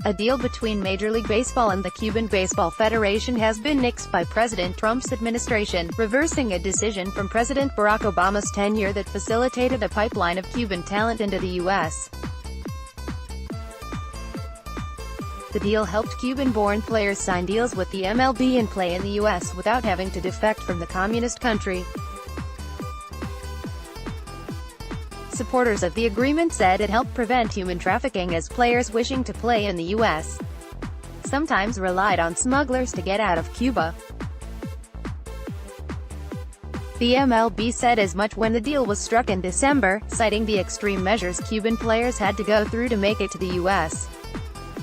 A deal between Major League Baseball and the Cuban Baseball Federation has been nixed by President Trump's administration, reversing a decision from President Barack Obama's tenure that facilitated a pipeline of Cuban talent into the U.S. The deal helped Cuban-born players sign deals with the MLB and play in the U.S. without having to defect from the communist country. Supporters of the agreement said it helped prevent human trafficking, as players wishing to play in the U.S. sometimes relied on smugglers to get out of Cuba. The MLB said as much when the deal was struck in December, citing the extreme measures Cuban players had to go through to make it to the U.S.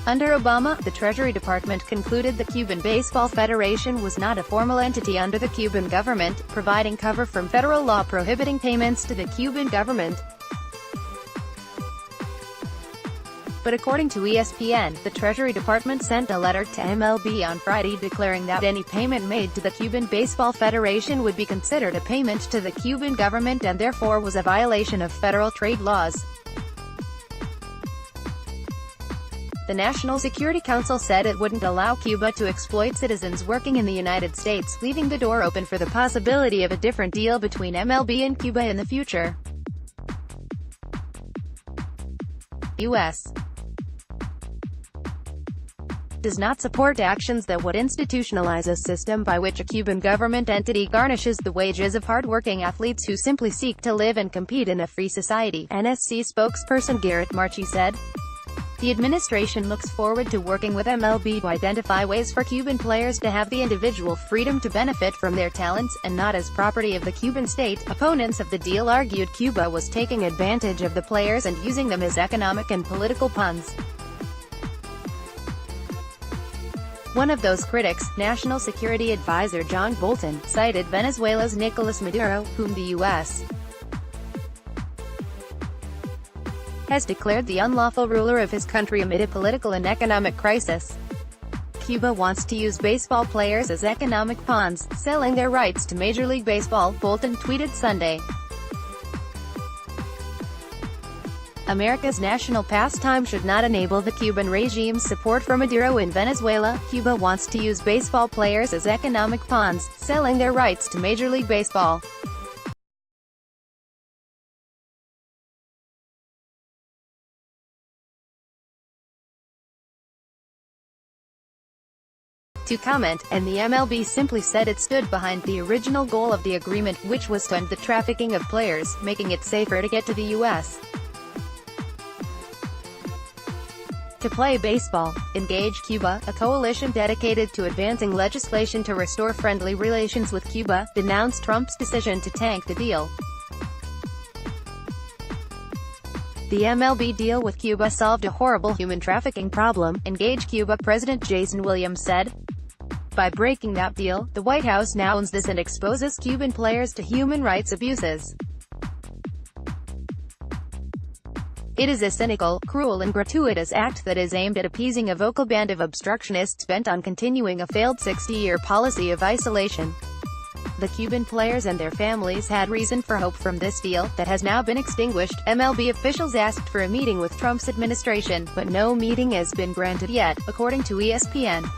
Under Obama, the Treasury Department concluded the Cuban Baseball Federation was not a formal entity under the Cuban government, providing cover from federal law prohibiting payments to the Cuban government. But according to ESPN, the Treasury Department sent a letter to MLB on Friday declaring that any payment made to the Cuban Baseball Federation would be considered a payment to the Cuban government and therefore was a violation of federal trade laws. The National Security Council said it wouldn't allow Cuba to exploit citizens working in the United States, leaving the door open for the possibility of a different deal between MLB and Cuba in the future. U.S. does not support actions that would institutionalize a system by which a Cuban government entity garnishes the wages of hard-working athletes who simply seek to live and compete in a free society, NSC spokesperson Garrett Marchi said. The administration looks forward to working with MLB to identify ways for Cuban players to have the individual freedom to benefit from their talents, and not as property of the Cuban state. Opponents of the deal argued Cuba was taking advantage of the players and using them as economic and political pawns. One of those critics, National Security Advisor John Bolton, cited Venezuela's Nicolas Maduro, whom the U.S. has declared the unlawful ruler of his country amid a political and economic crisis. Cuba wants to use baseball players as economic pawns, selling their rights to Major League Baseball, Bolton tweeted Sunday. America's national pastime should not enable the Cuban regime's support for Maduro in Venezuela. Cuba wants to use baseball players as economic pawns, selling their rights to Major League Baseball. To comment, and the MLB simply said it stood behind the original goal of the agreement, which was to end the trafficking of players, making it safer to get to the U.S. to play baseball. Engage Cuba, a coalition dedicated to advancing legislation to restore friendly relations with Cuba, denounced Trump's decision to tank the deal. The MLB deal with Cuba solved a horrible human trafficking problem, Engage Cuba President Jason Williams said. By breaking that deal, the White House now owns this and exposes Cuban players to human rights abuses. It is a cynical, cruel and gratuitous act that is aimed at appeasing a vocal band of obstructionists bent on continuing a failed 60-year policy of isolation. The Cuban players and their families had reason for hope from this deal, that has now been extinguished. MLB officials asked for a meeting with Trump's administration, but no meeting has been granted yet, according to ESPN.